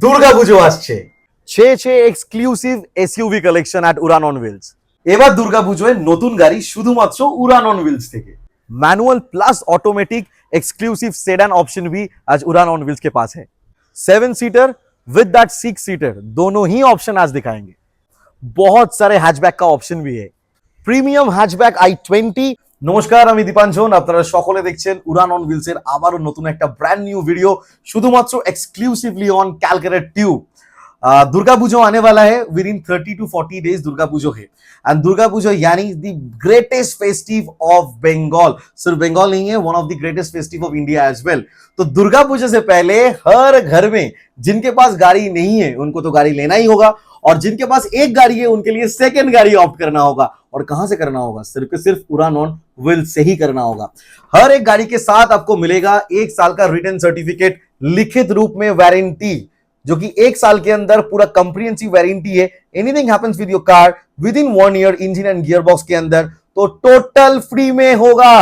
দুর্গা পুজো আসছে, 6 exclusive SUV collection at Udaan on wheels. এবার দুর্গা পুজোয় নতুন গাড়ি শুধুমাত্র উড়ান অন হুইলস থেকে। Manual plus automatic exclusive sedan option भी आज उड़ान ऑन व्हील्स के पास है। 7 सीटर विद दैट 6 सीटर दोनों ही ऑप्शन आज दिखाएंगे। बहुत सारे हैचबैक का ऑप्शन भी है। Premium hatchback i20। নমস্কার, আমি দীপাঞ্জন, আপনারা সকলে দেখছেন উড়ান অন হুইলস এর আবারও নতুন একটা ব্র্যান্ড নিউ ভিডিও, শুধুমাত্র exclusively on Calcutta Tube. Durga Pujo आने वाला है within 30 to 40 days Durga Pujo है। एंड दुर्गा पूजो यानी the greatest festive of Bengal, सिर्फ बंगाल नहीं है, one of the greatest festive of India as well. तो दुर्गा पूजा से पहले हर घर में जिनके पास गाड़ी नहीं है उनको तो गाड़ी लेना ही होगा, और जिनके पास एक गाड़ी है उनके लिए सेकंड गाड़ी ऑप्ट करना होगा। और कहां से करना होगा? सिर्फ उड़ान ऑन व्हील्स से ही करना होगा। हर एक गाड़ी के साथ आपको मिलेगा 1 साल का रिटर्न सर्टिफिकेट, लिखित रूप में वारंटी, जो कि 1 साल के अंदर पूरा कंप्रिहेंसिव वारंटी है। Anything happens with your car with in 1 year engine and gear box के अंदर तो टोटल फ्री में होगा।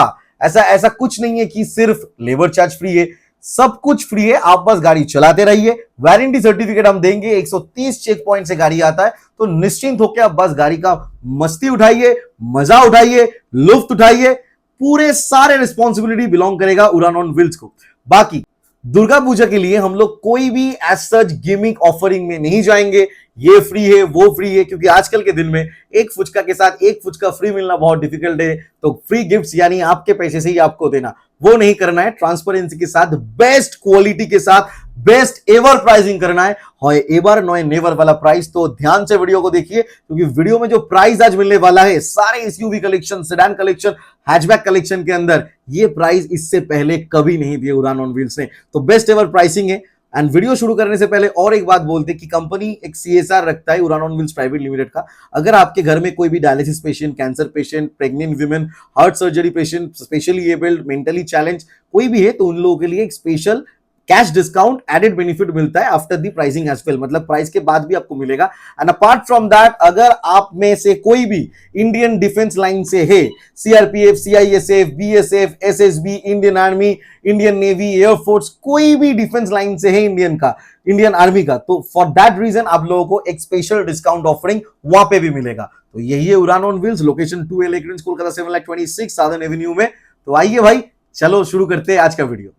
ऐसा कुछ नहीं है कि सिर्फ लेबर चार्ज फ्री है, सब कुछ फ्री है। आप बस गाड़ी चलाते रहिए। वारंटी सर्टिफिकेट हम देंगे। 130 चेक पॉइंट से गाड़ी आता है, तो निश्चिंत होकर आप बस गाड़ी का मस्ती उठाइए, मजा उठाइए, लुफ्त उठाइए। पूरे सारे रिस्पॉन्सिबिलिटी बिलोंग करेगा उड़ान ऑन व्हील्स को। बाकी दुर्गा पूजा के लिए हम लोग कोई भी एज सच गिमिक ऑफरिंग में नहीं जाएंगे, ये फ्री है वो फ्री है, क्योंकि आजकल के दिन में एक फुचका के साथ एक फुचका फ्री मिलना बहुत डिफिकल्ट है। तो फ्री गिफ्ट्स यानी आपके पैसे से ही आपको देना, वो नहीं करना है। ट्रांसपेरेंसी के साथ, बेस्ट क्वालिटी के साथ, बेस्ट एवर प्राइसिंग करना है। होए एवर नॉय नेवर वाला प्राइस। तो ध्यान से वीडियो को देखिए, क्योंकि वीडियो में जो प्राइस आज मिलने वाला है सारे SUV collection, sedan collection, hatchback collection के अंदर, ये प्राइस इससे पहले कभी नहीं दिए उड़ान ऑन व्हील्स ने। तो बेस्ट एवर प्राइसिंग है। एंड वीडियो शुरू करने से पहले और एक बात बोलते कि कंपनी एक सीएसआर रखता है Udaan on wheels private limited का। अगर आपके घर में कोई भी dialysis patient, cancer patient, pregnant women, heart surgery patient, specially abled, mentally challenge कोई भी है, तो उन लोगों के लिए एक special cash discount added benefit मिलता है after the pricing as well, मतलब प्राइस के बाद भी आपको मिलेगा। एंड अपार्ट फ्रॉम दैट, अगर आप में से कोई भी इंडियन डिफेंस लाइन से है, CRPF, CISF, BSF, SSB, Indian army, Indian navy, air force, कोई भी डिफेंस लाइन से है इंडियन आर्मी का, तो फॉर दैट रीजन आप लोगों को एक स्पेशल डिस्काउंट ऑफरिंग वहां पे भी मिलेगा। तो यही है Udaan on wheels, location 2A लेक्रेंस, कोलकाता 7,26 साउदर्न एवेन्यू में। तो आइए भाई, चलो शुरू करते हैं आज का video.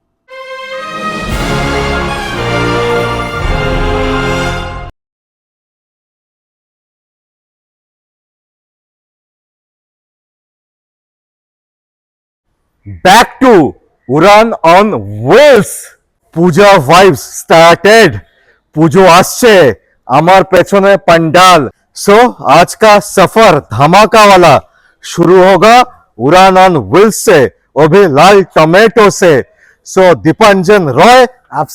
Back to Udaan on wheels. Puja vibes started. Puja আসছে, আমার পেছনে पंडाल। सो आज का सफर धमाका वाला शुरू होगा उड़ान ऑन व्हील्स से, वो भी लाल टोमेटो से। So Dipanjan Roy,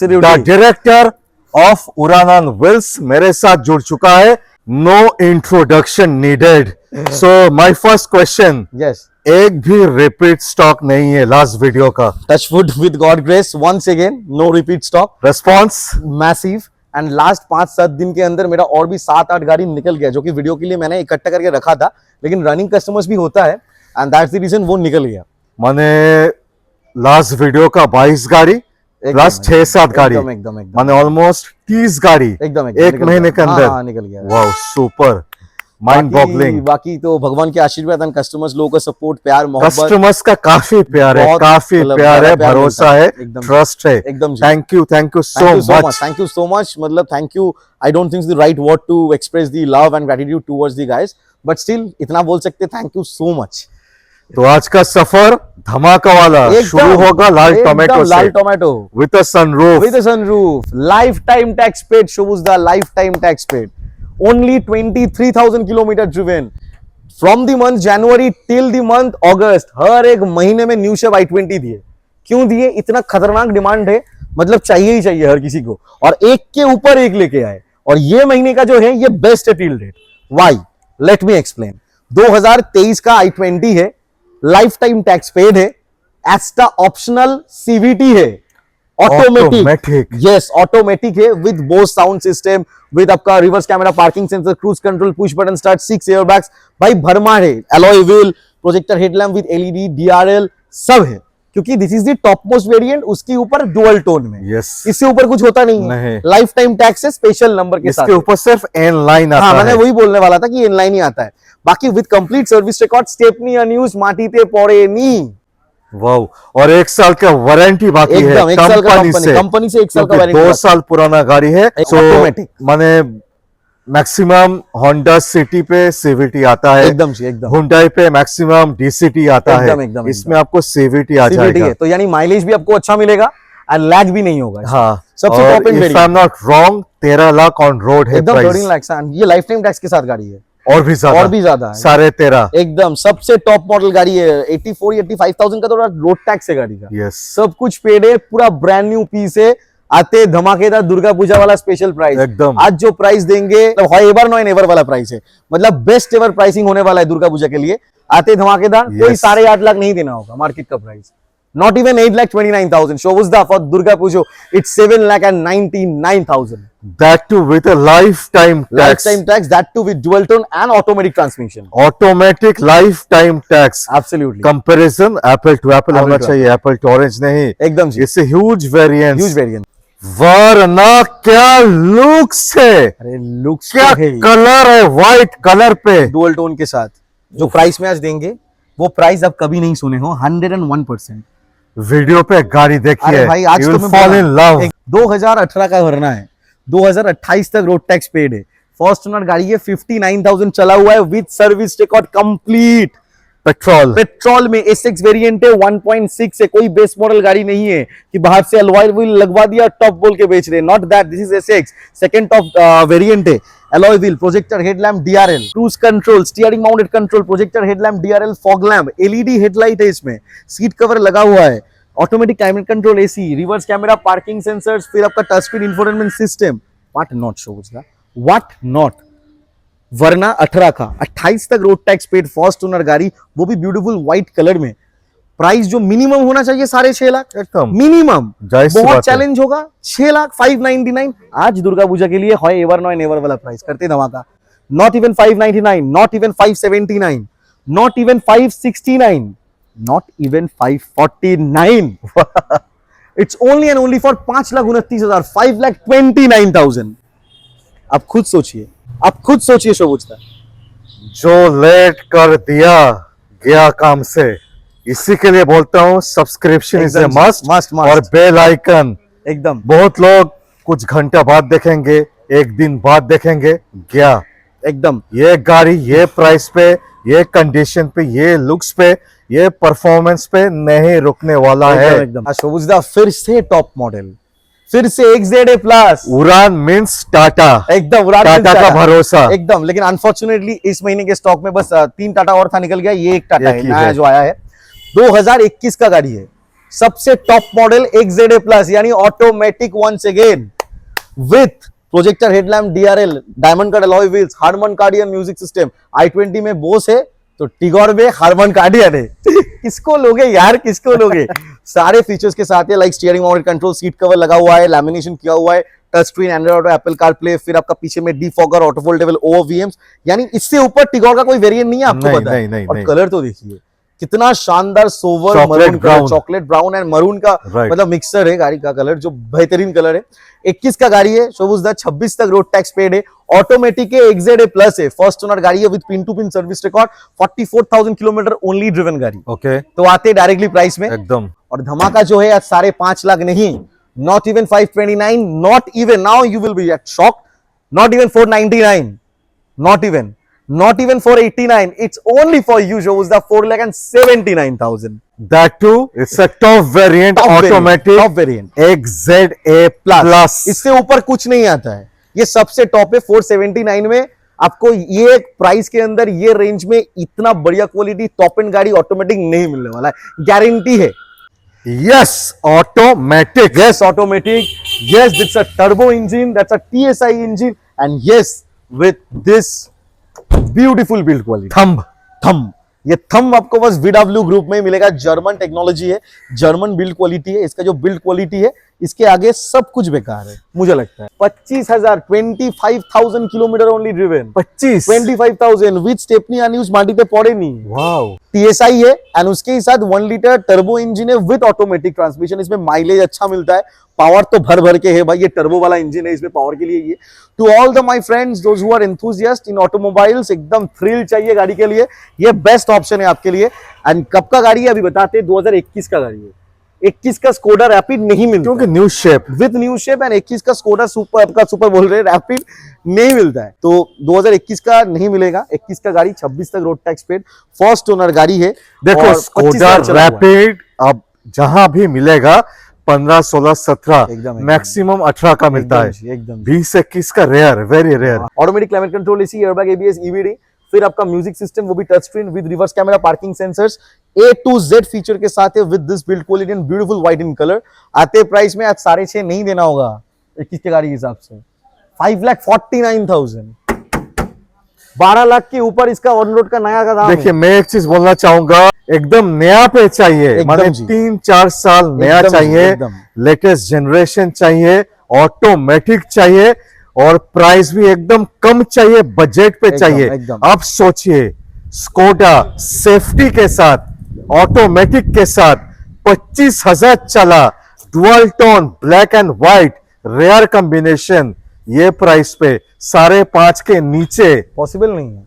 the director of Udaan on wheels, मेरे साथ जुड़ चुका है। No introduction needed. So my first question, yes, एक भी रिपीट स्टॉक नहीं है लास्ट वीडियो का। Touch wood with god grace, once again no repeat stock. Response massive. And last 5-7 दिन के अंदर मेरा और भी 7-8 गाड़ी निकल गया, जो कि वीडियो के लिए मैंने इकट्ठा करके रखा था, लेकिन रनिंग कस्टमर्स भी होता है, एंड दैट्स द रीजन वो निकल गया। माने लास्ट वीडियो का 22 गाड़ी प्लस 6-7 गाड़ी, एकदम माने ऑलमोस्ट 30 गाड़ी एकदम एक महीने के अंदर। हाँ, निकल गया। Wow, super, mind boggling. बाकी तो भगवान के आशीर्वाद एंड कस्टमर्स लोगों का सपोर्ट, प्यार, मोहब्बत, कस्टमर्स का काफी प्यार है, काफी प्यार है, भरोसा है, ट्रस्ट है। एकदम thank you so much, thank you so much. मतलब thank you, I don't think the right word to express the love and gratitude towards the guys, but still इतना बोल सकते थैंक यू सो मच। तो आज का सफर धमाका वाला शुरू होगा लाल टोमेटो से, लाल tomato with a sunroof, life time tax paid, shows the life time tax paid. Only 23,000 kilometre driven from the month January till the month August। हर एक महीने में न्यू शेप i20 दिए। क्यों दिए? इतना खतरनाक डिमांड है, मतलब चाहिए ही चाहिए हर किसी को, और एक के ऊपर एक लेके आए। और ये महीने का जो है ये बेस्ट है till date. Why? Let me explain. 2023 का i20 है, लाइफ टाइम टैक्स पेड है, एस्टा ऑप्शनल सीवीटी है, ऑटोमेटिक, यस ऑटोमेटिक है, with Bose sound system, with आपका reverse camera, parking sensor, cruise control, push button start, 6 airbags, भाई भरमार है, alloy wheel, projector headlamp with LED, DRL सब है। क्योंकि this is the top most variant, उसके ऊपर डुअल टोन में। यस, इससे ऊपर कुछ होता नहीं नहीं। है, लाइफ टाइम टैक्स से स्पेशल नंबर के साथ। इसके ऊपर सिर्फ एन लाइन आता हाँ, है। मैंने वही बोलने वाला था कि इनलाइन ही आता है। बाकी with complete service record, stepney unused, माटीते पड़े नी, वाओ, और 1 साल का वारंटी बाकी है एकदम 1 साल का कंपनी से 1 साल का वारंटी। 2 साल पुराना गाड़ी है। सो automatic। माने मैक्सिमम होंडा सिटी पे सीवीटी आता है, एकदम जी, एकदम हुंडई पे मैक्सिमम डीसीटी आता एकदम, है, एकदम, इसमें आपको सीवीटी आ CVT जाएगा। है, तो यानी माइलेज भी आपको अच्छा मिलेगा और लैग भी नहीं होगा। हाँ, सबसे और top end if variant। I'm not wrong 13 lakh on road है एकदम प्राइस, 13 लाख। ये लाइफ टाइम टैक्स के साथ गाड़ी है, और भी ज्यादा, और भी ज्यादा है। 13.5। एकदम सबसे टॉप मॉडल गाड़ी है। 84-85,000 का थोड़ा रोड टैक्स है गाड़ी का। यस, सब कुछ पेड है, पूरा ब्रांड न्यू पीस है। आते धमाकेदार दुर्गा पूजा वाला स्पेशल प्राइस। एकदम। आज जो प्राइस देंगे मतलब एवर नो एवर वाला प्राइस है, मतलब बेस्ट एवर प्राइसिंग होने वाला है दुर्गा पूजा के लिए। आते धमाकेदार, कोई 8.5 लाख नहीं देना होगा मार्केट का price. Not even 8,29,000. Shobuzda for Durga Pujo, it's 7,99,000. that too with a lifetime tax, Lifetime tax, that too with dual tone and automatic transmission. automatic lifetime tax। Absolutely. Comparison apple to apple होना to चाहिए, apple to orange नहीं। एकदम जी, इससे huge variance, huge variant. वरना क्या looks है, अरे looks क्या कलर है, व्हाइट कलर पे डुअल टोन के साथ। जो प्राइस में आज देंगे वो प्राइस आप कभी नहीं सुने हो। 101%। वीडियो पे गाड़ी देखिए, अरे भाई आज you तो will मैं fall बोला, in love। 2018 का भरना है, 2028 तक रोड टैक्स पेड है। फर्स्ट ओनर गाड़ी है, 59,000 चला हुआ है with service record complete. Petrol में एसएक्स वेरिएंट है, 1.6 है, कोई बेस मॉडल गाड़ी नहीं है कि बाहर से अलॉय व्हील लगवा दिया टॉप बोल के बेच रहे। Not that, this is SX, second top variant है। Alloy wheel, projector headlamp DRL, cruise control, steering mounted control, projector headlamp DRL, fog lamp, LED headlight है इसमें, सीट कवर लगा हुआ है, automatic climate control AC, reverse camera, parking sensors, फिर आपका touch screen infotainment system. What not Shobujda, what not. वरना 18 का 28 तक road tax paid first owner गाड़ी, वो भी ब्यूटीफुल व्हाइट कलर में। प्राइस जो मिनिमम होना चाहिए 6.5 लाख एकदम मिनिमम, जायज सी बात बहुत है। चैलेंज होगा 6 लाख 599। आज दुर्गा पूजा के लिए है एवर नो एवर वाला प्राइस करते धमाका। Not even 599, not even 579, not even 569, not even 549। It's only and only for 5,29,000, 5,29,000। आप खुद सोचिए, आप खुद सोचिए शोभुज़दा। जो लेट कर दिया गया काम से, इसी के लिए बोलता हूँ सब्सक्रिप्शन इज ए एकदम मस्ट, must। और बेल आइकन। एकदम बहुत लोग कुछ घंटा बाद देखेंगे, एक दिन बाद देखेंगे, गया एकदम ये गाड़ी ये प्राइस पे, ये कंडीशन पे, ये लुक्स पे, ये परफॉर्मेंस पे नहीं रुकने वाला है। एकदम। शोभुज़दा फिर से टॉप मॉडल, फिर से XZA प्लस। उड़ान मीन्स टाटा, एकदम उड़ान टाटा मिल का जाएगा। भरोसा। एकदम, लेकिन अनफॉर्चुनेटली इस महीने के स्टॉक में बस 3 टाटा और था, निकल गया। ये एक टाटा एक है ही नया है। जो आया है, 2021 का गाड़ी है। सबसे टॉप मॉडल XZA प्लस, यानी automatic once again with projector headlamp DRL, diamond cut alloy wheels, Harman Kardon music system. i20 में बोस है तो टिगोर में हार्मन कार्डियन है। किसको लोगे यार, किसको लोगे। सारे फीचर्स के साथ है, like steering mounted control, seat cover लगा हुआ है, लैमिनेशन किया हुआ है, touch screen, Android auto, apple CarPlay, फिर आपका पीछे में डीफॉगर, ऑटो फोल्डेबल OVMs। यानी इससे ऊपर टिगोर का कोई वेरिएंट नहीं है, आपको नहीं, पता है। नहीं, और नहीं। कलर तो देखिए कितना शानदार, sober Chocolate maroon colour, brown। Chocolate brown and maroon का Right। मतलब मिक्सर है गाड़ी का कलर, जो बेहतरीन कलर है। 21 का गाड़ी है शोभुज़दा, 26 तक रोड टैक्स पेड है, ऑटोमेटिक है, XZA प्लस है, फर्स्ट ओनर गाड़ी है with pin to pin service record, 44,000 kilometre only driven गाड़ी। ओके, तो आते डायरेक्टली प्राइस में, एकदम और धमाका जो है आज 5.5 लाख नहीं, not even 529, not even, now you will be at shock, not even 499, not even 489, it's only for you Shobhuज़दा, 4,79,000। that too it's a top variant, automatic top variant XZA plus। इससे ऊपर कुछ नहीं आता है, ये सबसे टॉप है। 479 में आपको ये प्राइस के अंदर, ये रेंज में इतना बढ़िया क्वालिटी टॉप एंड गाड़ी ऑटोमेटिक नहीं मिलने वाला है, गारंटी है। yes automatic, Yes, automatic. Yes, it's a turbo engine. That's a TSI engine. And yes, with this beautiful build quality. थम ये थम आपको बस VW ग्रुप में ही मिलेगा। जर्मन टेक्नोलॉजी है, जर्मन बिल्ड क्वालिटी है। इसका जो बिल्ड क्वालिटी है, इसके आगे सब कुछ बेकार है मुझे लगता है। 25,000 25,000 kilometre only driven, 25,000 with stepney unused, माटी पे पड़े नहीं। वाओ, TSI है एंड उसके ही साथ 1 लीटर टर्बो इंजन है विद ऑटोमेटिक ट्रांसमिशन। इसमें माइलेज अच्छा मिलता है, पावर तो भर भर के है भाई, ये टर्बो वाला इंजन है, इसमें पावर के लिए ये। To all the my friends those who are enthusiast in automobiles, एकदम थ्रिल चाहिए गाड़ी के लिए, ये बेस्ट ऑप्शन है आपके लिए। एंड कब का गाड़ी है अभी बताते हैं, 2021 का गाड़ी है। 21 का स्कोडा रैपिड नहीं मिलता क्योंकि new shape with new shape, and 21 का स्कोडा सुपर, आपका सुपर बोल रहे हैं, रैपिड नहीं मिलता है, तो 2021 का नहीं मिलेगा। 21 का गाड़ी 26 तक road tax paid, first owner गाड़ी है। देखो और 25 स्कोडा साल चला हुआ है। रैपिड अब जहां भी मिलेगा 15, 16, 17 एकदम। मैक्सिमम 18 का मिलता है, एकदम 20, 21 का rare, very rare. Automatic climate control AC, airbag, ABS, EBD, फिर आपका म्यूजिक सिस्टम वो भी touch screen with reverse camera, parking sensors, A to Z feature के साथ है with this build quality and beautiful white in colour. आते price में आज 6.5 नहीं देना होगा 21 की गाड़ी के हिसाब से, 5,49,000, 12 लाख के ऊपर इसका ऑन रोड का नया का दाम है। देखिए मैं एक चीज बोलना चाहूंगा, एकदम नया पे चाहिए, एकदम माने जी। 3-4 साल नया एकदम जी, चाहिए, एकदम। लेटेस्ट जनरेशन चाहिए, ऑटोमेटिक चाहिए, और प्राइस भी एकदम कम चाहिए, बजट पे एकदम, चाहिए। एकदम। आप सोचिए स्कोडा सेफ्टी के साथ, ऑटोमेटिक के साथ, 25,000 चला, dual tone black and white rare combination, ये प्राइस पे 5.5 के नीचे पॉसिबल नहीं है,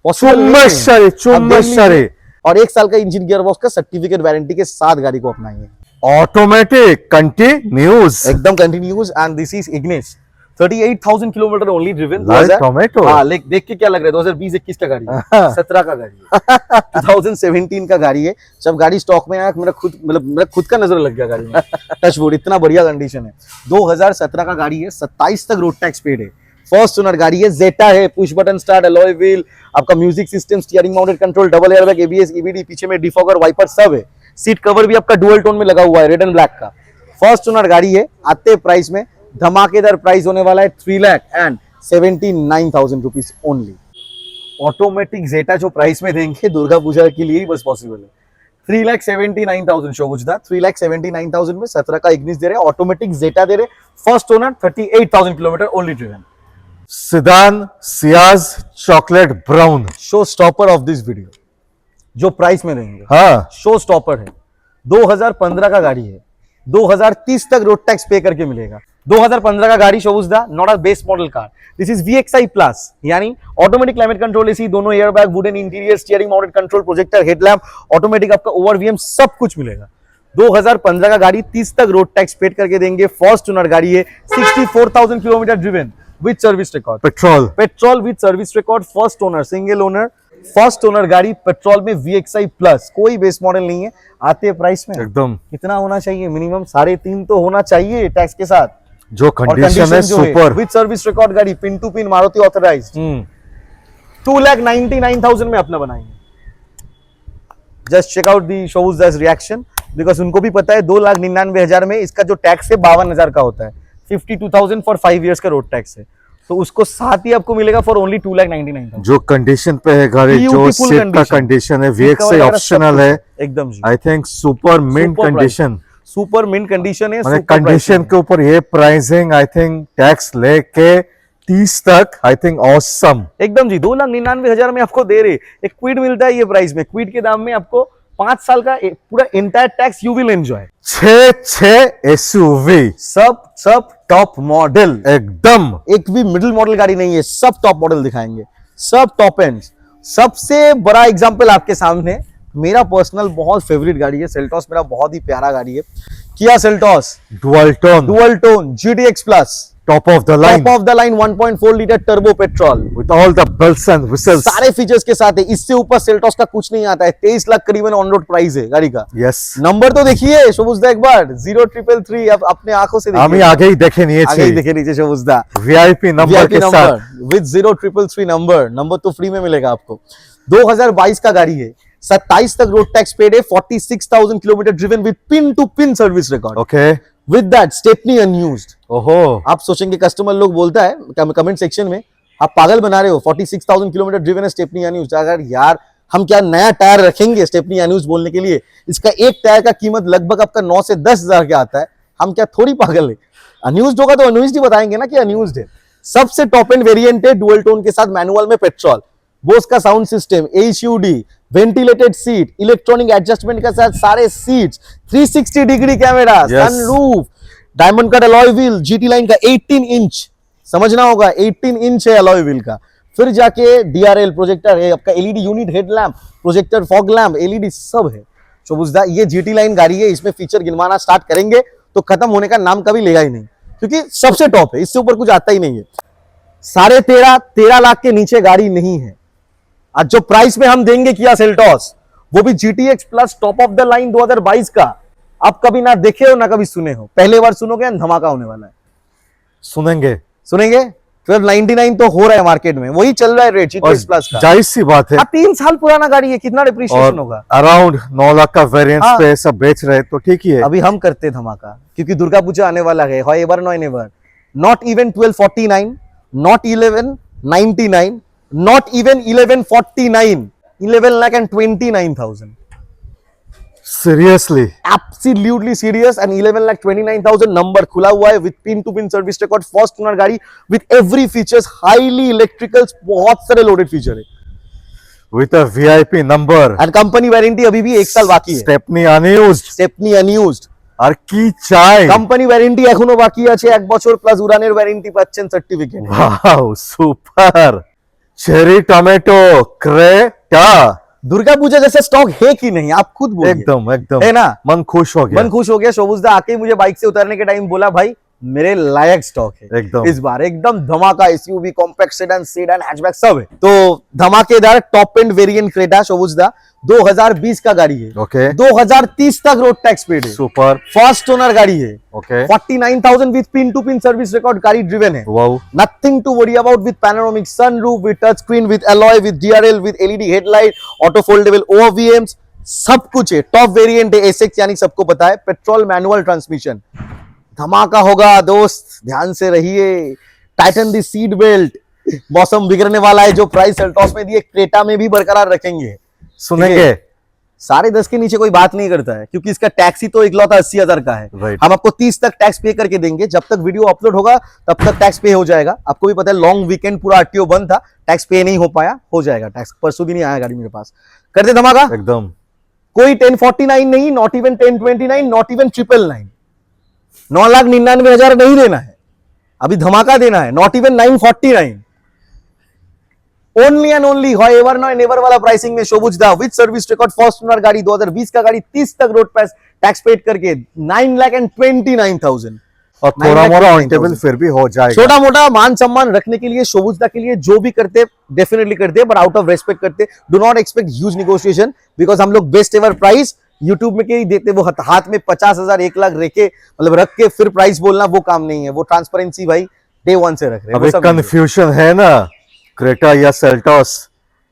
possible नहीं है। चुम्बक आप देख लीजिए। शरी और 1 साल का इंजन गियर बॉक्स का सर्टिफिकेट वारंटी के साथ गाड़ी को अपनाइए, ऑटोमेटिक कंटिन्यूज एकदम continues. And this is Ignis, 38,000 kilometre only driven. Tomato. हाँ, देख के क्या लग रहा है, 2020-21 का गाड़ी है, 17 का गाड़ी है, 2017 का गाड़ी है। जब गाड़ी स्टॉक में आया मेरा खुद का नजर लग गया गाड़ी में, टच वुड, इतना बढ़िया कंडीशन है। 2017 का गाड़ी है, 27 तक रोड टैक्स पेड है, फर्स्ट ओनर गाड़ी है, जेटा है, push button start, alloy wheel, आपका music system, steering mounted control, double airbag, ABS, EBD, पीछे में डिफॉगर, वाइपर सब है, सीट कवर भी आपका डुअल टोन में लगा हुआ है, रेड एंड ब्लैक का। फर्स्ट ओनर गाड़ी है, आते प्राइस में धमाकेदार प्राइस होने वाला है, 3,79,000 रुपीज ओनली। ऑटोमेटिक जेटा जो प्राइस में देंगे दुर्गा पूजा के लिए ही बस पॉसिबल है। 3,79,000 शोभुजदा, 3,79,000 में 17 का इग्निस दे रहे, ऑटोमेटिक जेटा दे रहे, first owner, 38,000 kilometre only driven. Sedan Ciaz chocolate brown, show stopper of this video जो प्राइस में देंगे, हाँ शो स्टॉपर है। 2015 का गाड़ी है, 2030 तक रोड टैक्स पे करके मिलेगा। 2015 का गाड़ी Shobujda, not a base model car, this is VXI plus, यानी ऑटोमेटिक क्लाइमेट कंट्रोल एसी, दोनों airbag, wooden interior, steering mounted control, projector, headlamp, automatic आपका ORVM, सब कुछ मिलेगा। 2015 का गाड़ी 30 तक रोड टैक्स पेड करके देंगे, फर्स्ट ओनर गाड़ी है, 64,000 kilometre driven with service record, petrol with service record, first owner, single owner, first owner गाड़ी, पेट्रोल में VXI प्लस, कोई बेस मॉडल नहीं है। आते प्राइस में एकदम कितना होना चाहिए, मिनिमम 3.5 तो होना चाहिए टैक्स के साथ, जो कंडीशन है सुपर, विद सर्विस रिकॉर्ड गाड़ी, pin to pin Maruti authorised. 2,99,000 में अपना बनाएंगे। जस्ट चेक आउट दी शोभुजदा's रिएक्शन, बिकॉज उनको भी पता है 2,99,000 में इसका जो टैक्स है 52,000 का होता है, 52,000 फॉर 5 इयर्स का रोड टैक्स है, तो उसको साथ ही आपको मिलेगा फॉर ओनली 2,99,000। जो कंडीशन पे है गाड़ी, जो Beautiful सीट का condition, कंडीशन है, सीट VXI कवर वगैरह ऑप्शनल सब है, कुछ एकदम जी, I think super mint Super condition, super mint condition है, माने super कंडीशन pricing के ऊपर ये प्राइसिंग आई थिंक टैक्स लेके 30 तक, आई थिंक ऑसम। है। एकदम जी, 2,99,000 में आपको दे रहे, एक क्विड मिलता है ये प्राइस में, क्विड के दाम में आपको 5 साल का पूरा entire tax you will enjoy. 6 SUV, सब टॉप मॉडल, एकदम एक भी मिडिल मॉडल गाड़ी नहीं है, सब टॉप मॉडल दिखाएंगे, सब टॉप एंड। सबसे बड़ा एग्जांपल आपके सामने, मेरा पर्सनल बहुत फेवरेट गाड़ी है सेल्टॉस, मेरा बहुत ही प्यारा गाड़ी है, Kia Seltos dual tone GTX plus, top of the line 1.4 litre turbo petrol with all the bells and whistles, सारे फीचर्स के साथ है। इससे ऊपर सेल्टॉस का कुछ नहीं आता है। 23 लाख करीबन ऑन रोड प्राइस है गाड़ी का। यस नंबर तो देखिए शोभुजदा, एक बार 0333, आप अपने आंखों से আমি देखिए, আগেই দেখে आगे ही নিয়েছি देखे नीचे शोभुजदा, VIP नंबर के साथ। विद 0333 नंबर तो फ्री में मिलेगा आपको। 2022 का गाड़ी है, 27 तक रोड टैक्स पेड है, 46,000 kilometre driven with pin to pin service record, okay, with that stepney unused. ओहो, आप सोचेंगे कस्टमर लोग बोलता है कमेंट सेक्शन में, आप पागल बना रहे हो, 46,000 किलोमीटर ड्रिवन है, स्टेपनी अनयूज्ड। अगर यार हम क्या नया टायर रखेंगे स्टेपनी अनयूज्ड बोलने के लिए? इसका एक टायर का कीमत लगभग आपका 9 से 10 हजार का आता है, हम क्या थोड़ी पागल है, अनयूज्ड होगा तो अनयूज्ड ही बताएंगे ना कि अनयूज्ड है। सबसे टॉप एंड वेरिएंट है, डुअल टोन के साथ मैनुअल में पेट्रोल, बोस का sound system, HUD, ventilated seat, electronic adjustment के साथ सारे seats, 360 degree camera, Yes. Sunroof, diamond cut alloy wheel, GT line का 18 इंच, समझना होगा 18 इंच है अलॉय व्हील का। फिर जाके DRL प्रोजेक्टर है, आपका LED unit, headlamp, projector, fog lamp, LED सब है। शोबुजदा ये GT लाइन गाड़ी है, इसमें फीचर गिनवाना स्टार्ट करेंगे तो खत्म होने का नाम कभी लेगा ही नहीं, क्योंकि सबसे टॉप है, इससे ऊपर कुछ आता ही नहीं है। 13.5 लाख के नीचे गाड़ी नहीं है। आज जो प्राइस में हम देंगे किया सेल्टॉस, वो भी GTX plus top of the line 2022 का, आप कभी ना देखे हो ना कभी सुने हो, पहले बार सुनोगे, धमाका होने वाला है। सुनेंगे। सुनेंगे। 1299 तो हो रहा है मार्केट में, वही चल रहा है रेट और GTX प्लस का। जाहिर सी बात है, 3 साल पुराना गाड़ी है, कितना डिप्रिशिएशन और होगा। अराउंड 9 लाख का वेरिएंट हाँ। पे सब बेच रहे, तो ठीक ही है। अभी हम करते हैं धमाका, क्योंकि दुर्गा पूजा आने वाला है। Ever no never, not even 1249, not 1199, not even 1149, 11,29,000। Seriously Absolutely serious, and 11,29,000 number खुला हुआ है, with pin to pin service record, first owner गाड़ी, with every features, highly electricals, बहुत सारे लोडेड फीचर है, with a VIP number, and company warranty अभी भी 1 साल बाकी है। স্টেপনি আনইউজড, স্টেপনি আনইউজড, আর কি চাই। কোম্পানি ওয়ারেন্টি এখনো বাকি আছে 1 বছর প্লাস উড়ানের ওয়ারেন্টি পাচ্ছেন certificate. Wow super. Cherry tomato Creta, Durga Puja जैसे स्टॉक है कि नहीं, आप खुद बोलिए। एकदम एकदम है ना, मन खुश हो गया। मन खुश हो गया। शोबुजदा आके ही मुझे बाइक से उतरने के टाइम बोला, भाई मेरे लायक स्टॉक है एकदम। इस बार, एकदम धमाका। SUV, compact sedan, sedan, hatchback सब है। तो धमाकेदार टॉप एंड वेरिएंट क्रेटा शोबुजदा 2020 का गाड़ी है, ओके 2030 तक रोड टैक्स पेड है, सुपर। फर्स्ट ओनर गाड़ी है, okay 49,000 with pin to pin service record गाड़ी ड्रिवन है। Wow Nothing to worry about with panoramic sunroof, with touchscreen, with alloy, with DRL, with LED headlight, auto foldable OVMs, सब कुछ है। Top variant है, SX यानी सबको पता है, पेट्रोल मैनुअल ट्रांसमिशन। धमाका होगा दोस्त, ध्यान से रहिए, टाइटन दी सीट बेल्ट। मौसम बिगड़ने वाला है, जो प्राइस सेल्टॉस में दिए क्रेटा में भी बरकरार रखेंगे। सुनेंगे। 10.5 के नीचे कोई बात नहीं करता है, क्योंकि इसका टैक्स ही तो इकलौता 80,000 का है। Right. हम आपको 30 तक टैक्स पे करके देंगे, जब तक वीडियो अपलोड होगा तब तक टैक्स पे हो जाएगा। आपको भी पता है लॉन्ग वीकेंड पूरा RTO बंद था, टैक्स पे नहीं हो पाया, हो जाएगा टैक्स, परसों भी नहीं आया गाड़ी मेरे पास। करते धमाका। एकदम कोई 1049 नहीं, नॉट इवन 1029, नॉट इवन 999, 9,99,000 नहीं देना है, अभी धमाका देना है। Not even 949, only and only ever no never वाला प्राइसिंग में Shobujda, with service record, first owner गाड़ी, 2020 का गाड़ी, 30 तक रोड टैक्स पेड करके 9,29,000। और थोड़ा मोड़ा ऑन टेबल फिर भी हो जाएगा। छोटा मोटा मान सम्मान रखने के लिए शोबुजदा के लिए जो भी करते डेफिनेटली करते, बट आउट ऑफ रेस्पेक्ट करते। Do not expect huge negotiation, because हम लोग बेस्ट एवर प्राइस यूट्यूब में के देते, वो हाथ में 50,000 1 लाख मतलब रख के फिर प्राइस बोलना वो काम नहीं है। वो ट्रांसपेरेंसी भाई डे 1 से रख रहे हैं। अब एक कंफ्यूजन है ना, क्रेटा या सेल्टॉस,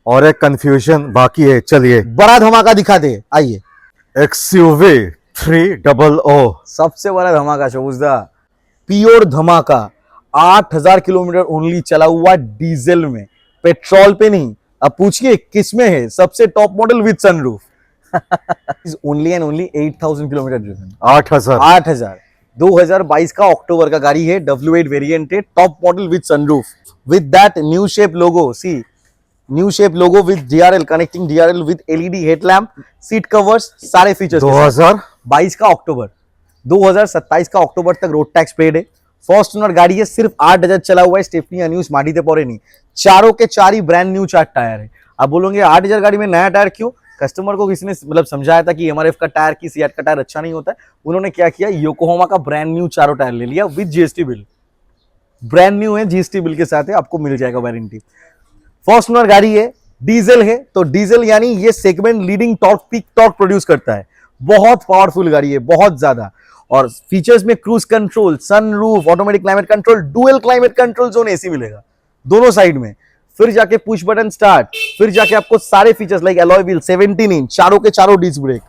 और एक कंफ्यूजन बाकी है। चलिए बड़ा धमाका दिखा दे, आइए। XUV 300, सबसे बड़ा धमाका शोबुजदा, प्योर धमाका, 8,000 किलोमीटर ओनली चला हुआ डीजल में, पेट्रोल पे नहीं। अब पूछिए किस में है, सबसे top model with sunroof. Is only and only 8,000 kilometre driven. 8,000 2022 का अक्टूबर का गाड़ी है, W8 वेरिएंट है, top model with sunroof, with that new shape logo. See new shape logo with DRL, connecting DRL with LED headlamp, seat covers, सारे features. 2022 का October, 2027 का October तक road tax paid है। फर्स्ट ओनर गाड़ी है, सिर्फ 8,000 चला हुआ है। स्टेफनी अनयूज माटी पोरे नहीं, चारों के चार ही ब्रांड न्यू 4 टायर है। आप बोलोगे 8,000 गाड़ी में नया टायर क्यों? कस्टमर को किसी ने मतलब समझाया था कि MRF का टायर की सियाट का टायर अच्छा नहीं होता है। उन्होंने क्या किया, योकोहामा का ब्रांड न्यू चारों टायर ले लिया with GST bill. Brand new है, GST बिल के साथ है, आपको मिल जाएगा वारंटी। फर्स्ट ओनर गाड़ी है, डीजल है, तो डीजल यानी ये segment leading torque, peak torque produce करता है। बहुत पावरफुल गाड़ी है, बहुत ज्यादा। और फीचर्स में cruise control, sunroof, automatic climate control, dual climate control zone AC मिलेगा दोनों साइड में। फिर जाके पुश बटन स्टार्ट, फिर जाके आपको सारे features like alloy wheel, 17 inch, चारों के चारों डिस्क ब्रेक।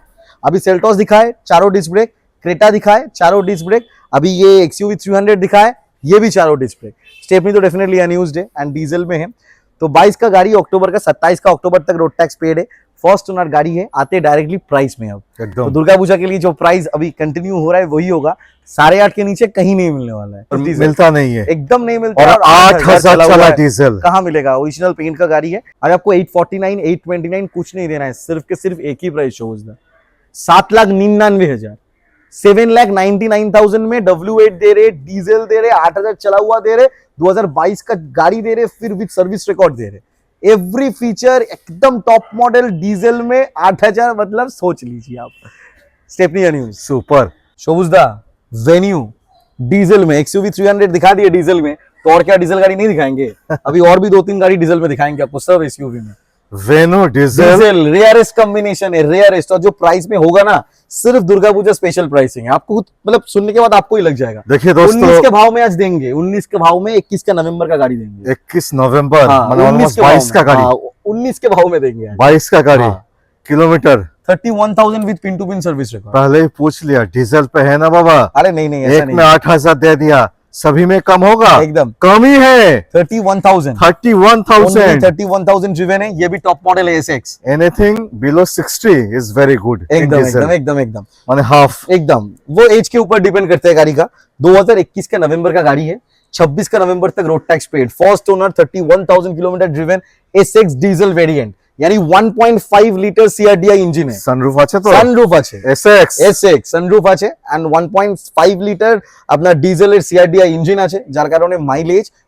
अभी सेल्टॉस दिखाए, चारों डिस्क ब्रेक, क्रेटा दिखाए, चारों डिस्क ब्रेक, अभी ये XUV 300 दिखाए, ये भी चारों डिस्क ब्रेक। स्टेपनी तो डेफिनेटली अनयूज्ड है एंड डीजल में है। तो 22 का गाड़ी, अक्टूबर का 27 का अक्टूबर तक रोड टैक्स पेड है। फर्स्ट ओनर गाड़ी है, आते डायरेक्टली प्राइस में। अब तो एकदम दुर्गा पूजा के लिए जो प्राइस अभी कंटिन्यू हो रहा है वही होगा, 8.5 के नीचे कहीं नहीं मिलने वाला है। मिलता नहीं है। एकदम नहीं मिलता। और 8,000 हुआ चला है। डीजल। कहाँ मिलेगा? ओरिजिनल पेंट का गाड़ी है। आज आपको 849, 829 कुछ नहीं देना है, सिर्फ के सिर्फ एक ही प्राइस शो होगा, 7,99,000। 7,99,000 में W8 दे रहे, डीजल दे रहे, 8,000 चला हुआ दे रहे, 2022 का गाड़ी दे रहे, फिर विद सर्विस रिकॉर्ड दे रहे, एवरी फीचर एकदम टॉप मॉडल डीजल में 8,000, मतलब सोच लीजिए आप। Stepney unused super. Shobujda Venue diesel में XUV 300 दिखा दिए डीजल में, तो और क्या डीजल गाड़ी नहीं दिखाएंगे? अभी और भी 2-3 गाड़ी डीजल में दिखाएंगे आपको, सब SUV में। वेनो डीजल डीजल रेयरेस्ट कॉम्बिनेशन है, रेयरेस्ट। और जो प्राइस में होगा ना, सिर्फ दुर्गा पूजा स्पेशल प्राइसिंग है। आपको मतलब सुनने के बाद आपको ही लग जाएगा। देखिए 19 दोस्तों, के भाव में आज देंगे, 19 के भाव में 21 का नवंबर का गाड़ी देंगे। 21 नवंबर हाँ, मतलब 19 ऑलमोस्ट के भाव 22 का में। गाड़ी। हाँ, 19 के भाव में देंगे आज। 22 का गाड़ी। हाँ। Kilometre 31,000 with pin to pin service record. पहले ही पूछ लिया, डीजल पे है ना बाबा। अरे नहीं नहीं, ऐसा एक नहीं में 8,000 दे दिया, सभी में कम होगा? एकदम। कम ही है। 31,000 31,000। 31,000 driven है। ये भी टॉप मॉडल है SX। Anything below 60 is very good. एकदम एकदम एकदम एकदम माने हाफ। एकदम। वो एज के ऊपर डिपेंड करते हैं गाड़ी का। 2021 का नवंबर का गाड़ी है, 26 का नवंबर तक road tax paid, first owner, 31,000 kilometre driven, SX diesel variant, यानी 1.5 লিটার CRDI ইঞ্জিন है। সানরুফ আছে তো? সানরুফ আছে, SX সানরুফ আছে, এন্ড 1.5 লিটার আপনার ডিজেলের CRDI ইঞ্জিন আছে, যার কারণে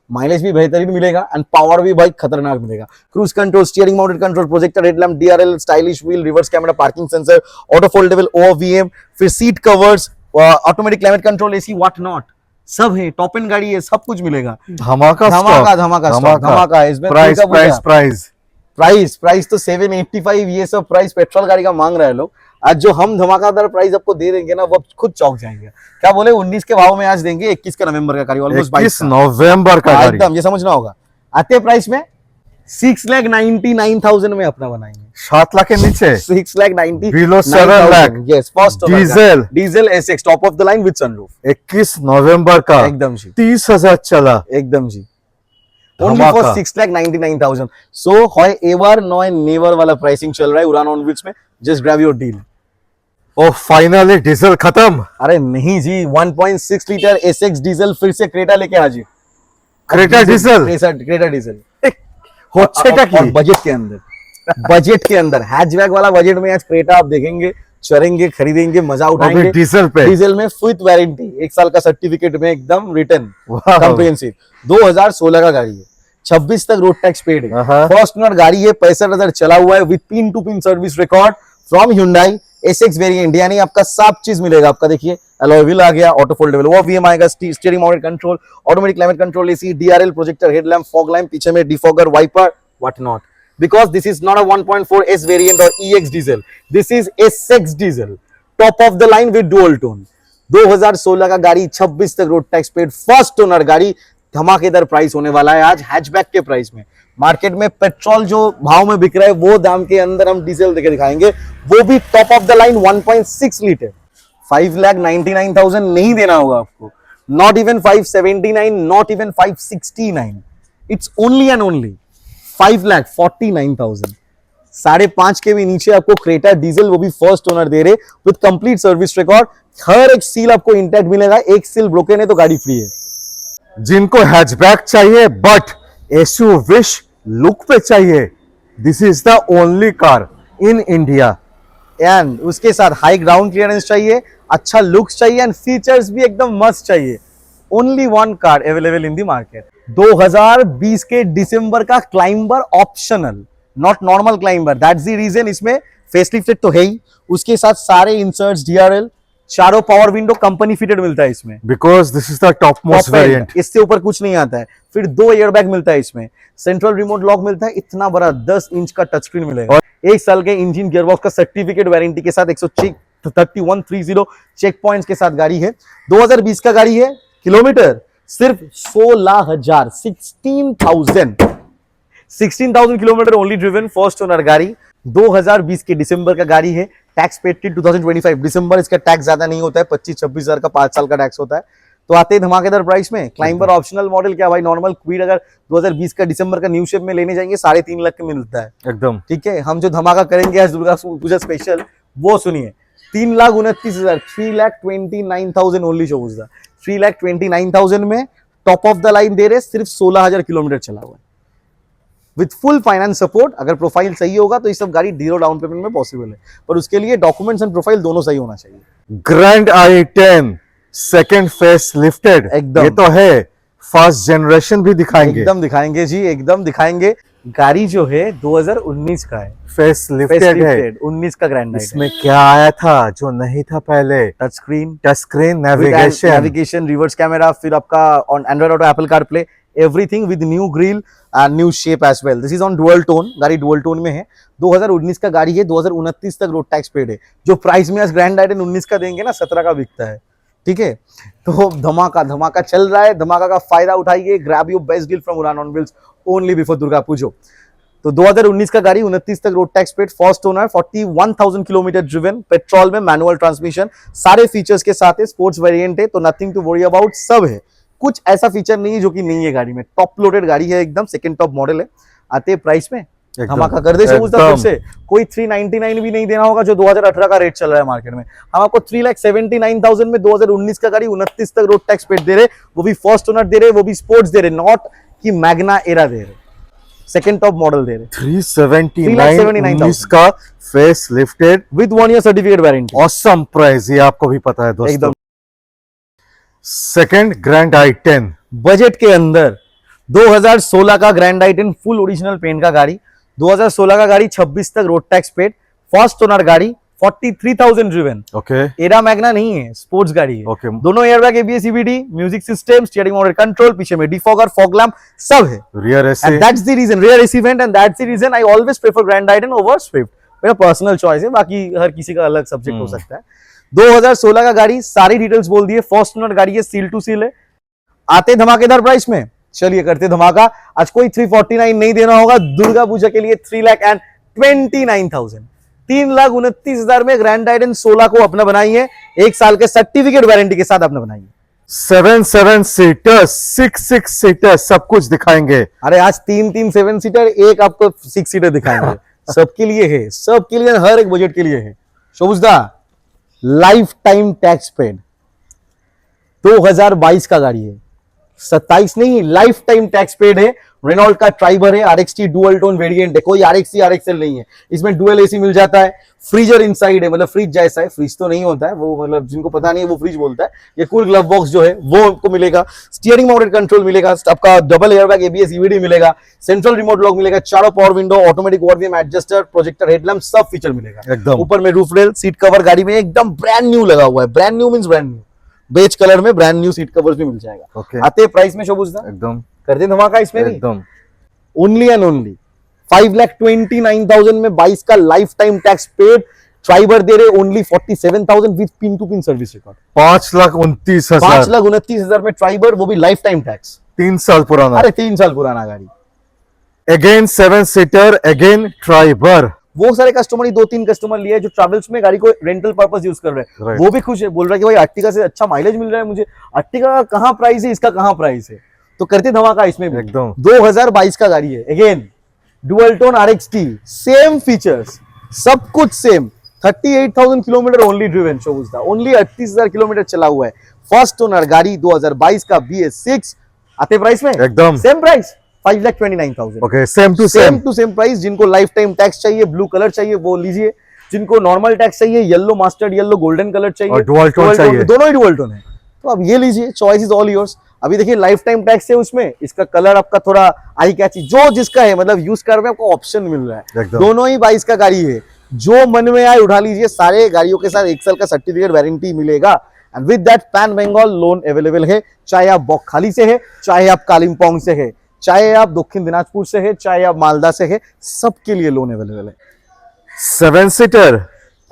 মাইলেজ भी बेहतरीन मिलेगा एंड पावर भी भाई खतरनाक मिलेगा। Cruise control, steering mounted control, projector headlamp, DRL, stylish wheel, reverse camera, parking sensor, auto foldable OVM, फिर seat covers, automatic climate control, AC, what not, सब है। टॉप एंड गाड़ी है, सब कुछ मिलेगा। धमाका धमाका धमाका stock, धमाका है इसमें। Price Durga Puja. Price price तो 785, ये सब प्राइस पेट्रोल गाड़ी का मांग रहे हैं लोग। आज जो हम धमाकादार प्राइस आपको दे देंगे ना, वो खुद चौंक जाएंगे। क्या बोले, 19 के भाव में आज देंगे, 21 का नवंबर का गाड़ी, ऑलमोस्ट 21 नवंबर का गाड़ी। एकदम, ये समझना होगा। आते प्राइस में 6,99,000 में अपना बनाएंगे। 7 लाख के नीचे 6,90,000 Below 7 lakh। Yes, first diesel SX top of the line with sunroof. 21 नवंबर का एकदम जी, 30,000 चला। एकदम जी। Only for धमाका। 6,99,000। So হয় এবার নয় নেভার वाला प्राइसिंग चल रहा है उड़ान ऑन व्हील्स में। Just grab your deal. Oh finally diesel खत्म। अरे नहीं जी, 1.6 लीटर SX डीजल फिर से क्रेटा लेके हाजिर। क्रेटा डीजल क्रेटा डीजल হচ্ছেটা और কি? बजट के अंदर हैचबैक वाला बजट में आज क्रेटा आप देखेंगे, चलेंगे, खरीदेंगे, मजा अभी उठाएंगे। डीजल पे डीजल में विद वारंटी, 1 साल का सर्टिफिकेट में एकदम रिटर्न वाह। कॉम्प्रिहेंसिव। 2016 का गाड़ी है, 26 तक रोड टैक्स पेड है, हाँ। फर्स्ट ओनर गाड़ी है, 65,000 चला हुआ है, with pin to pin service record from Hyundai SX variant, यानी आपका सब चीज मिलेगा। आपका देखिए अलॉय व्हील आ गया, ऑटो फोल्डेबल OVM आएगा, steering mounted control, automatic climate control, AC, DRL, projector headlamp, fog lamp, पीछे में defogger, wiper, what not. Because this is not a 1.4S variant or EX diesel, this is SX diesel, top of the line with dual tone। 2016 का गाड़ी, 26 तक road tax paid, first owner गाड़ी, धमाकेदार price होने वाला है आज hatchback के प्राइस में। मार्केट में पेट्रोल जो भाव में बिक रहा है वो दाम के अंदर हम डीजल देके दिखाएंगे, वो भी top of the line 1.6 litre. 5,99,000 नहीं देना होगा आपको, not even 579, not even 569, it's only and only 5,49,000। 5.5 के भी नीचे आपको क्रेटा डीजल, वो भी फर्स्ट ओनर दे रहे विद कंप्लीट सर्विस रिकॉर्ड। हर एक सील आपको इंटैक्ट मिलेगा, एक सील ब्रोकन है तो गाड़ी फ्री है। जिनको हैचबैक चाहिए बट SUV लुक पे चाहिए, this is the only car in India. And उसके साथ हाई ग्राउंड क्लियरेंस चाहिए, अच्छा लुक्स चाहिए एंड फीचर्स भी एकदम मस्त चाहिए। Only one car available in the market. 2020 के दिसंबर का climber optional, not normal climber, that's the reason. इसमें फेसलिफ्टेड तो है ही, उसके साथ सारे इंसर्ट्स, DRL, चारों पावर विंडो कंपनी फिटेड मिलता है इसमें, because this is the top most Top end, variant. इससे ऊपर कुछ नहीं आता है। फिर 2 एयरबैग मिलता है इसमें, सेंट्रल रिमोट लॉक मिलता है, इतना बड़ा 10 इंच का टच स्क्रीन मिलेगा, और 1 साल के इंजन गियरबॉक्स का सर्टिफिकेट वारंटी के साथ 13130 चेक पॉइंट्स के साथ गाड़ी है। 2020 का गाड़ी है, किलोमीटर सिर्फ 16,000, 16,000 kilometre only driven, first owner गाड़ी। 2020 के दिसंबर का गाड़ी है, टैक्स पेड टिल 2025 दिसंबर। इसका टैक्स ज्यादा नहीं होता है, 25-26 हजार का 5 साल का टैक्स होता है। तो आते हैं धमाकेदार प्राइस में। क्लाइंबर ऑप्शनल मॉडल क्या भाई, नॉर्मल क्वीड अगर 2020 का दिसंबर का न्यू शेप में लेने जाएंगे 3.5 लाख में मिलता है एकदम। ठीक है। हम जो धमाका करेंगे आज दुर्गा पूजा स्पेशल वो सुनिए, 3,29,000, 3,29,000 ओनली शोबुज़दा। 3,29,000 में टॉप ऑफ द लाइन दे रहे, सिर्फ 16,000 किलोमीटर चला हुआ है विथ फुल फाइनेंस सपोर्ट। अगर प्रोफाइल सही होगा तो ये सब गाड़ी 0 डाउन पेमेंट में पॉसिबल है, पर उसके लिए डॉक्यूमेंट्स एंड प्रोफाइल दोनों सही होना चाहिए। Grand i10 second face lifted, एकदम। ये तो है, फर्स्ट जनरेशन भी दिखाएंगे। एकदम दिखाएंगे जी, एकदम दिखाएंगे। गाड़ी जो है 2019 का है, फेस लिफ्टेड है। 19 का ग्रैंड नाइट। इसमें क्या आया था जो नहीं था पहले? Touch screen, touch screen, navigation, reverse camera, फिर आपका on android auto, apple carplay, everything with new grille and new shape as well. This is on dual tone, गाड़ी डुअल टोन में है। 2019 का गाड़ी है, 2029 तक रोड टैक्स पेड है। जो प्राइस में आज ग्रैंड नाइट 19 का देंगे ना, 17 का बिकता है ठीक है। तो धमाका चल रहा है, धमाका का फायदा उठाइए। Grab your best deal from Udaan on wheels only before Durga Puja. तो 2019 का गाड़ी 29 तक road tax paid, first owner, 41,000 kilometre driven, petrol में, मैनुअल ट्रांसमिशन, सारे फीचर्स के साथ है, स्पोर्ट्स वेरिएंट है, तो नथिंग टू वरी अबाउट, सब है। कुछ ऐसा फीचर नहीं है जो कि नहीं है गाड़ी में। टॉप लोडेड गाड़ी है एकदम, सेकंड टॉप मॉडल है। आते हैं प्राइस में, धमाका कर दे शोबुज़दा फिर से। कोई 399 भी नहीं देना होगा जो 2018 का रेट चल रहा है मार्केट में। हम आपको 3,79,000 में 2019 का गाड़ी 29 तक रोड टैक्स पेड दे रहे, वो भी फर्स्ट ओनर दे रहे, वो भी स्पोर्ट्स दे रहे, नॉट कि मैग्ना एरा दे रहे, सेकंड टॉप मॉडल दे रहे। 379 का face lifted with 1 year certificate warranty. Awesome price, ये आपको भी पता है दोस्तों। एकदम। सेकंड ग्रैंड i10 बजट के अंदर 2016 का grand i10 full original paint का गाड़ी, 2016 का गाड़ी, 26 तक road tax paid, first owner गाड़ी, 43,000 ड्रिवन। ओके, एरा मैग्ना नहीं है, स्पोर्ट्स गाड़ी है। ओके, दोनों airbag, ABS EBD, music system, steering mounted control, पीछे में डिफॉगर, फॉग लैम्प, सब है। Rear AC, and that's the reason, rear AC vent, and that's the reason I always prefer grand i10 over Swift. मेरा personal choice है, बाकी हर किसी का अलग सब्जेक्ट हो सकता है। 2016 का गाड़ी, सारी डिटेल्स बोल दिए, फर्स्ट ओनर गाड़ी है, सील टू सील है। आते धमाकेदार प्राइस में, चलिए करते धमाका। आज कोई 349 नहीं देना होगा, दुर्गा पूजा के लिए 3,29,000, 3,29,000 में ग्रैंड i10 16 को अपना बनाइए, 1 साल के सर्टिफिकेट वारंटी के साथ अपना बनाइए। 7 सीटर, 6 सीटर, सब कुछ दिखाएंगे। अरे आज 3 7 सीटर, एक आपको 6 सीटर दिखाएंगे। सबके लिए है, सबके लिए, हर एक बजट के लिए है। शोबुज़दा लाइफ टाइम टैक्स पेड, 2022 का गाड़ी है, 27 नहीं, लाइफ टाइम टैक्स पेड है। रेनॉल्ट का ट्राइबर है, RXT डुअल टोन वेरिएंट है, कोई RXC RXL नहीं है। इसमें डुअल AC मिल जाता है, फ्रीजर इनसाइड है, मतलब फ्रिज जैसा है, फ्रिज तो नहीं होता है वो, मतलब जिनको पता नहीं है वो फ्रिज बोलता है। ये कूल ग्लव बॉक्स जो है वो आपको मिलेगा, स्टीयरिंग माउंटेड कंट्रोल मिलेगा, आपका डबल एयरबैग, ABS EBD मिलेगा, सेंट्रल रिमोट लॉक मिलेगा, चारों power window, automatic volume adjuster, projector headlamp, सब फीचर मिलेगा एकदम। ऊपर में रूफ रेल, सीट कवर गाड़ी में एकदम ब्रांड न्यू लगा हुआ है। Brand new means brand new, beige colour में ब्रांड न्यू सीट कवर्स भी मिल जाएगा। ओके, आते प्राइस में शोबुज़दा एकदम कर दे धमाका इसमें भी। एकदम ओनली एंड ओनली 5,29,000 में 22 का life time tax paid, Triber दे रहे only 47,000 with pin to pin service record. 5,29,000, 5,29,000 में ट्राइबर, वो भी लाइफ टाइम टैक्स, 3 साल पुराना। अरे 3 साल पुराना गाड़ी। Again 7 seater, again Triber. वो सारे कस्टमर ही 2-3 कस्टमर लिए जो ट्रैवल्स में गाड़ी को रेंटल पर्पस यूज कर रहे हैं, Right. वो भी खुश है, बोल रहा है कि भाई अर्टिगा से अच्छा माइलेज मिल रहा है मुझे, अर्टिगा का कहाँ प्राइस है, इसका कहाँ प्राइस है। तो करते धमाका इसमें भी। एकदम। 2022 का गाड़ी है, again dual tone RXT, same features, सब कुछ same, 38,000 kilometre only driven Shobujda, only 38,000 kilometre चला हुआ है। फर्स्ट ओनर गाड़ी, 2022 का BS6। आते प्राइस में एकदम same price, 5,29,000। Okay, same to same price. जिनको लाइफ टाइम टैक्स चाहिए, ब्लू कलर चाहिए वो लीजिए, जिनको नॉर्मल टैक्स चाहिए, yellow, mustard yellow, golden colour चाहिए, और डुअल टोन चाहिए, दोनों ही डुअल टोन है, तो आप ये लीजिए, चॉइस इज ऑल योर्स। अभी देखिए लाइफ टाइम टैक्स है उसमें, इसका कलर आपका थोड़ा आई कैची, जो जिसका है, मतलब यूज कर रहे हैं आपको ऑप्शन मिल रहा है। एकदम। दोनों ही 22 का गाड़ी है, जो मन में आए उठा लीजिए। सारे गाड़ियों के साथ 1 साल का सर्टिफिकेट वारंटी मिलेगा, and with that pan Bengal loan available है, चाहे आप बकखाली से है, चाहे आप कालिम्पोंग से है, चाहे आप दक्षिण दिनाजपुर से है, चाहे आप मालदा से है, सबके लिए लोन अवेलेबल है। 7 seater,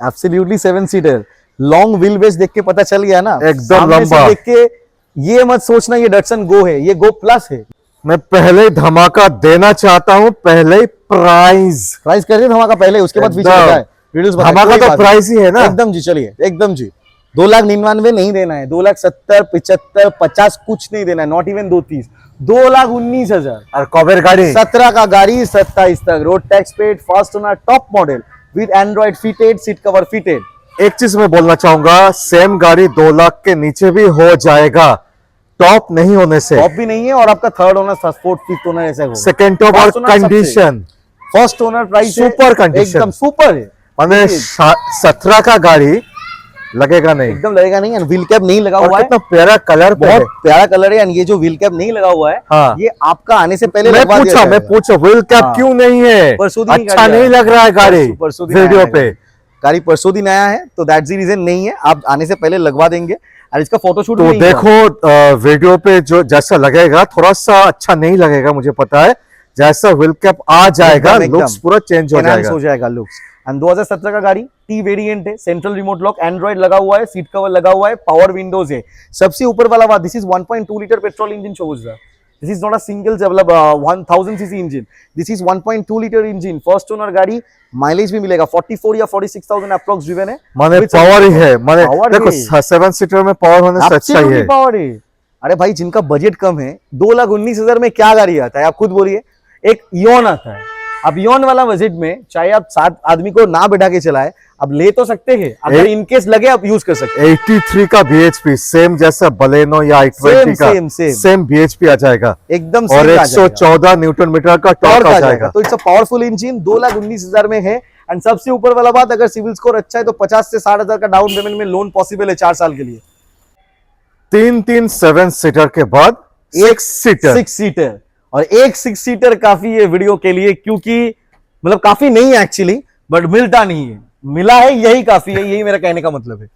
absolutely 7 seater. Long wheel base देख के पता चल गया ना, एकदम सामने से लंबा। देख के ये मत सोचना ये डटसन गो है, ये गो प्लस है। मैं पहले धमाका देना चाहता हूं, पहले प्राइस कर दिए धमाका पहले, उसके बाद फीचर एकदम। बताए, वीडियोस बताए, धमाका कोई तो बात प्राइस ही है ना। एकदम जी, चलिए एकदम जी। 2,99,000 नहीं देना है, 2,70,000, 75,000, 50 कुछ नहीं देना है, नॉट इवन 2,30,000, 2,19,000 और कबर गाड़ी 17 का गाड़ी 27 तक, road tax paid, first owner, top model with Android fitted, seat cover fitted. एक चीज मैं बोलना चाहूंगा, सेम गाड़ी 2 लाख के नीचे भी हो जाएगा, टॉप नहीं होने से। टॉप भी नहीं है और आपका third owner, fourth, fifth owner ऐसे होगा। सेकंड टॉप और condition, first owner price super condition, एकदम सुपर है, माने 17 का गाड़ी लगेगा नहीं, एकदम लगेगा नहीं। एंड व्हील कैप नहीं लगा और हुआ है, कितना प्यारा कलर पे है। बहुत प्यारा कलर है। एंड ये जो व्हील कैप नहीं लगा हुआ है, हाँ। ये आपका आने से पहले मैं लगवा दिया पूछा जाएगा। व्हील कैप हाँ। क्यों नहीं है, परसों दिन ही अच्छा गाड़ी नहीं आया। लग रहा है गाड़ी परसों दिन वीडियो आया पे। है। गाड़ी परसों दिन आया है, तो दैट्स द रीजन नहीं है, आप आने से पहले लगवा देंगे। और इसका फोटोशूट तो देखो वीडियो पे जो जैसा लगेगा, थोड़ा सा अच्छा नहीं लगेगा, मुझे पता है। जैसा व्हील कैप आ जाएगा, एकदम, लुक्स पूरा चेंज हो जाएगा। हो जाएगा लुक्स। एंड 2017 का गाड़ी, टी वेरिएंट है, सेंट्रल रिमोट लॉक, एंड्रॉइड लगा हुआ है, सीट कवर लगा हुआ है, पावर विंडोज है। सबसे ऊपर वाला बात, this is 1.2 litre petrol engine shows the, this is not a single 1000 CC engine, this is 1.2 litre engine, first owner गाड़ी। माइलेज भी मिलेगा 44 या 46,000 अप्रोक्स ड्रिवन है। माने पावर ही है, माने Power देखो है। 7 सीटर में पावर होने से अच्छा ही है। पावर है। अरे भाई, जिनका बजट कम है, 2,19,000 में क्या गाड़ी आता है, आप खुद बोलिए। एक इयोन आता है, अब इयोन वाला बजट में चाहे आप 7 आदमी को ना बैठा के चलाए, अब ले तो सकते हैं, अगर इनकेस लगे आप यूज कर सकते हैं। 83 का BHP सेम जैसा बलेनो या i20 का सेम BHP आ जाएगा एकदम और same आ जाएगा। 114 न्यूटन मीटर का टॉर्क आ जाएगा। तो इट्स अ पावरफुल इंजन, 2,19,000 में है। एंड सबसे ऊपर वाला बात, अगर सिविल स्कोर अच्छा है तो 50 से 60,000 का डाउन पेमेंट में लोन पॉसिबल है 4 साल के लिए। 3 7 सीटर के बाद 6 सीटर, और एक 6 सीटर काफी है वीडियो के लिए, क्योंकि मतलब काफी नहीं है एक्चुअली, बट मिलता नहीं है, मिला है यही काफी है, यही मेरा कहने का मतलब है।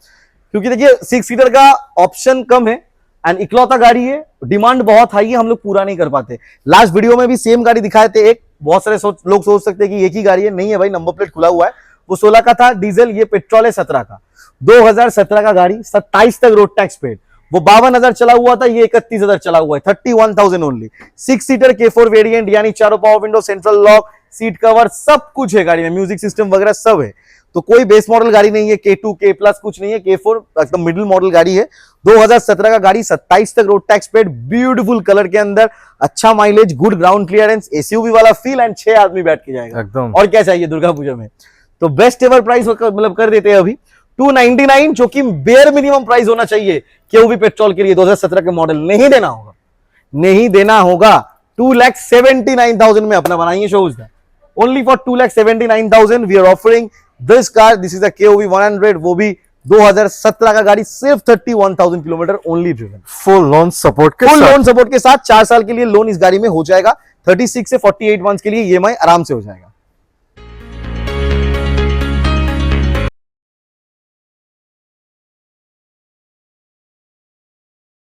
क्योंकि देखिए 6 सीटर का ऑप्शन कम है एंड इकलौता गाड़ी है, डिमांड बहुत हाई है, हम लोग पूरा नहीं कर पाते। लास्ट वीडियो में भी सेम गाड़ी दिखाए थे, एक बहुत सारे लोग सोच सकते हैं कि एक ही गाड़ी है, नहीं है भाई, नंबर प्लेट खुला हुआ है। वो 16 का था डीजल, ये पेट्रोल है 17 का, 2017 का गाड़ी, 27 तक रोड टैक्स पेड। वो 52,000 चला हुआ था, ये 31,000 चला हुआ है, 31,000 ओनली। 6 सीटर K4 वेरिएंट, यानी चारों power window, central lock, seat cover, सब कुछ है गाड़ी में, म्यूजिक सिस्टम वगैरह सब है। तो कोई बेस मॉडल गाड़ी नहीं है, K2 K+ कुछ नहीं है, K4 एकदम मिडिल मॉडल गाड़ी है। 2017 का गाड़ी, 27 तक road tax paid, beautiful colour के अंदर, अच्छा mileage, good ground clearance, SUV वाला फील एंड 6 आदमी बैठ के जाएगा एकदम। और क्या चाहिए दुर्गा पूजा में। तो बेस्ट एवर प्राइस मतलब कर देते हैं अभी 299, जो कि बेयर मिनिमम प्राइस होना चाहिए क्यों भी पेट्रोल के लिए। 2017 के मॉडल नहीं देना होगा, नहीं देना होगा। 2,79,000 में अपना बनाइए शोज का, only for 2,79,000 we are offering this car. This is a KOV 100, वो भी 2017 का गाड़ी, सिर्फ 31,000 kilometre only driven, full loan support के फुल साथ। लोन सपोर्ट के साथ 4 साल के लिए लोन इस गाड़ी में हो जाएगा। 36 से 48 मंथ्स के लिए EMI आराम से हो जाएगा।